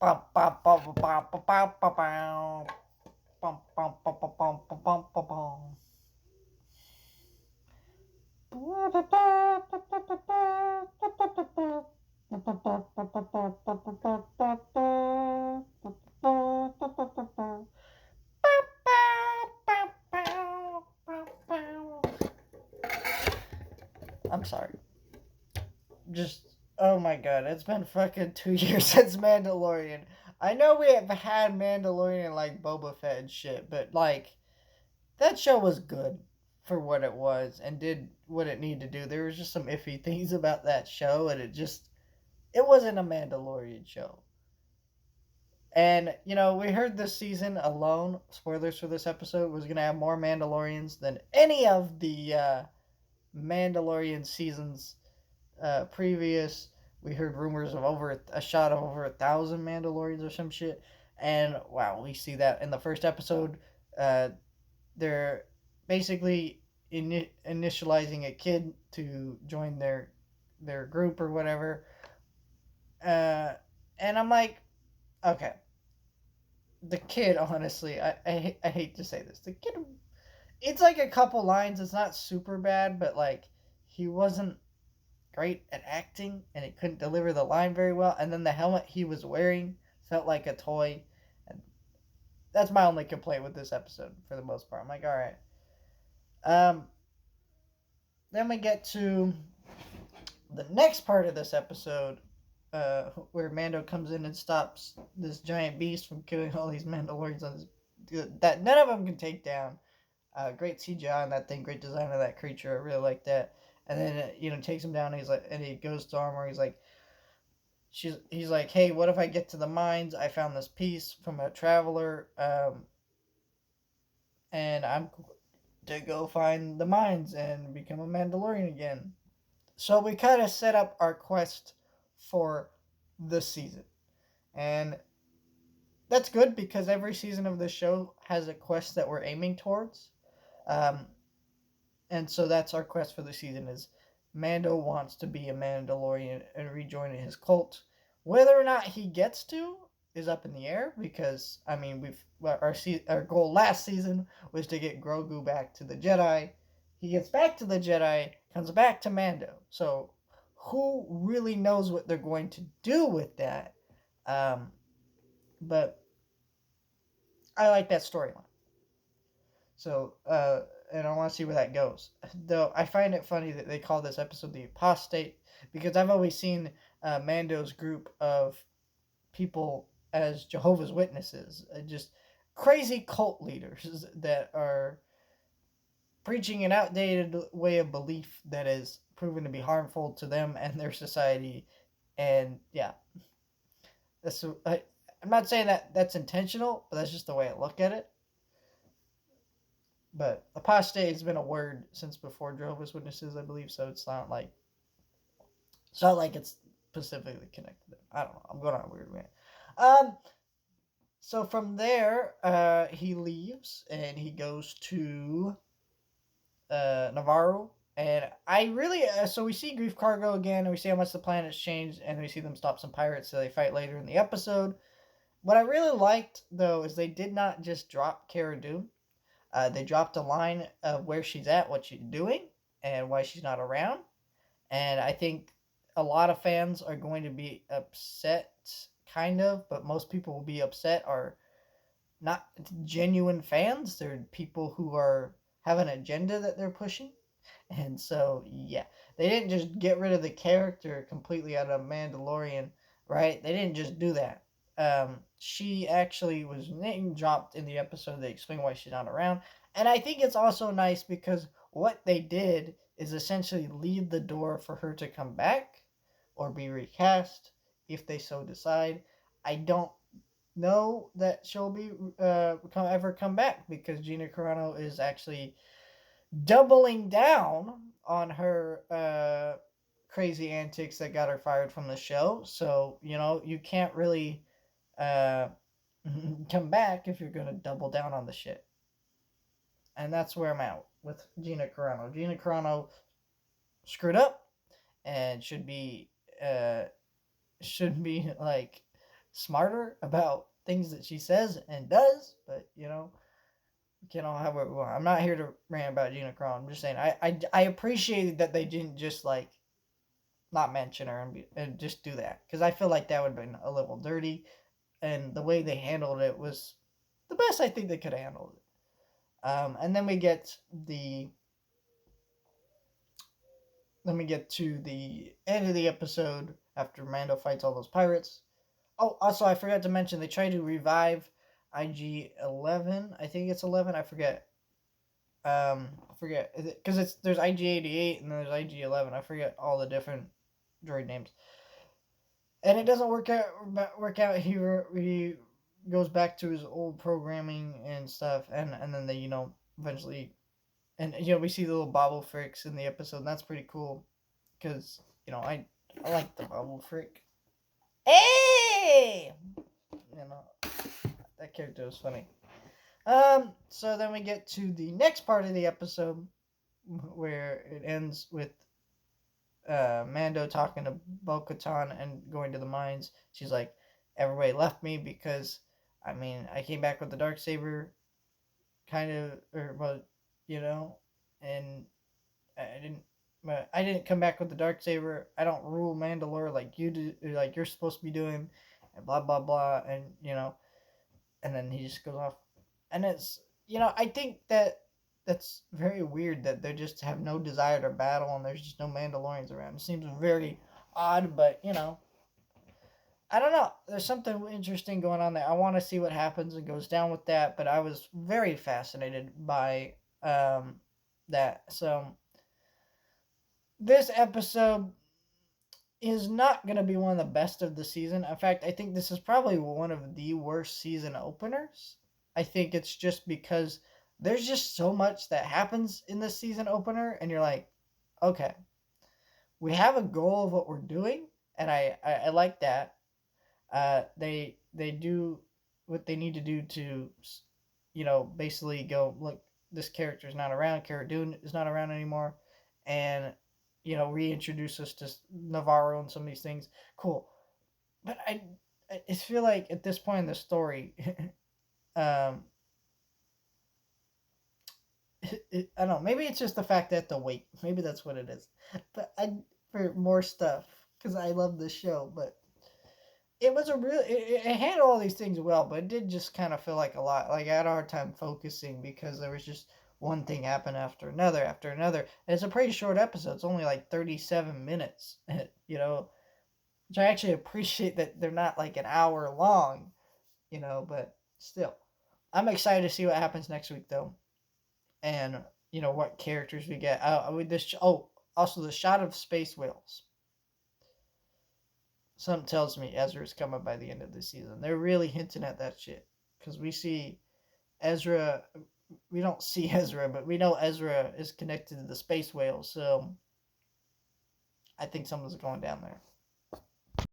Bum, bum, bum, bum, bum, bum, bum, bum. Bum, bum, bum, bum, bum, bum, bum, bum, bum. I'm sorry. Just oh my god, it's been fucking 2 years since Mandalorian. I know we have had Mandalorian like Boba Fett and shit, but like that show was good for what it was and did what it needed to do. There was just some iffy things about that show, and it wasn't a Mandalorian show. And we heard this season alone, spoilers for this episode, was gonna have more Mandalorians than any of the Mandalorian seasons previous. We heard rumors of over a shot of over 1,000 Mandalorians or some shit, and wow, we see that in the first episode. Uh, they're basically initializing a kid to join their group or whatever. Uh, and I'm like, okay, the kid. Honestly, I hate to say this. The kid, it's like a couple lines. It's not super bad, but like he wasn't great at acting and he couldn't deliver the line very well. And then the helmet he was wearing felt like a toy. And that's my only complaint with this episode for the most part. I'm like, all right. Um, then we get to the next part of this episode, where Mando comes in and stops this giant beast from killing all these Mandalorians on this, that none of them can take down. Great CGI on that thing, great design of that creature. I really like that. And then takes him down. And he's like, and he goes to Armor. He's like, he's like, hey, what if I get to the mines? I found this piece from a traveler, and I'm to go find the mines and become a Mandalorian again. So we kind of set up our quest for this season. And that's good because every season of the show has a quest that we're aiming towards. Um, and so that's our quest for the season is Mando wants to be a Mandalorian and rejoin his cult. Whether or not he gets to is up in the air because I mean our goal last season was to get Grogu back to the Jedi. He gets back to the Jedi, comes back to Mando. So who really knows what they're going to do with that? Um, but I like that storyline. So, and I want to see where that goes. Though I find it funny that they call this episode the apostate because I've always seen Mando's group of people as Jehovah's Witnesses, just crazy cult leaders that are preaching an outdated way of belief that is proven to be harmful to them and their society. And yeah, I'm not saying that that's intentional, but that's just the way I look at it. But apostate has been a word since before Jehovah's Witnesses, I believe. So it's not like it's specifically connected. I don't know. I'm going on a weird rant. Um. So from there, he leaves and he goes to Navarro. And I really so we see Grief Cargo again, and we see how much the planet's changed, and we see them stop some pirates, so they fight later in the episode. What I really liked though is they did not just drop Cara Dune. They dropped a line of where she's at, what she's doing, and why she's not around. And I think a lot of fans are going to be upset, kind of, but most people will be upset are not genuine fans. They're people who are have an agenda that they're pushing. And so, yeah, they didn't just get rid of the character completely out of Mandalorian, right? They didn't just do that. She actually was name dropped in the episode. They explain why she's not around, and I think it's also nice because what they did is essentially leave the door for her to come back or be recast if they so decide. I don't know that she'll be ever come back because Gina Carano is actually doubling down on her crazy antics that got her fired from the show. So you can't really uh, come back if you're gonna double down on the shit. And that's where I'm at with Gina Carano. Gina Carano screwed up and should be like smarter about things that she says and does. But we can all have what we want. I'm not here to rant about Gina Carano. I'm just saying I appreciated that they didn't just like not mention her and just do that, because I feel like that would have been a little dirty, and the way they handled it was the best I think they could have handled it. And then we get the Let me get to the end of the episode after Mando fights all those pirates. Oh, also, I forgot to mention they try to revive IG 11. I think it's 11. I forget. I forget because there's IG 88 and there's IG 11. I forget all the different droid names, and it doesn't work out. He goes back to his old programming and stuff, and then they eventually, and we see the little Bobble Fricks in the episode. And that's pretty cool because I like the Bobble Frick. Hey, that character was funny. So then we get to the next part of the episode where it ends with Mando talking to Bo-Katan and going to the mines. She's like, everybody left me because, I came back with the Darksaber, kind of, and I didn't come back with the Darksaber. I don't rule Mandalore like you do, like you're supposed to be doing, and blah blah blah, and and then he just goes off, and it's I think that's very weird that they just have no desire to battle and there's just no Mandalorians around. It seems very odd, but I don't know. There's something interesting going on there. I want to see what happens and goes down with that, but I was very fascinated by that. So this episode is not going to be one of the best of the season. In fact, I think this is probably one of the worst season openers. I think it's just because there's just so much that happens in this season opener, and you're like, okay, we have a goal of what we're doing, and I like that. They do what they need to do to, basically go, look, this character's not around, Cara Dune is not around anymore, and reintroduce us to Navarro and some of these things. Cool, but I feel like at this point in the story, I don't know. Maybe it's just the fact that the wait. Maybe that's what it is. But for more stuff because I love this show. But it was it handled all these things well, but it did just kind of feel like a lot. Like I had a hard time focusing because there was just one thing happen after another after another. And it's a pretty short episode. It's only like 37 minutes. Which I actually appreciate that they're not like an hour long. But still, I'm excited to see what happens next week though. And what characters we get. With this, also the shot of space whales. Something tells me Ezra's coming by the end of the season. They're really hinting at that shit because we see Ezra. We don't see Ezra, but we know Ezra is connected to the space whales. So I think something's going down there.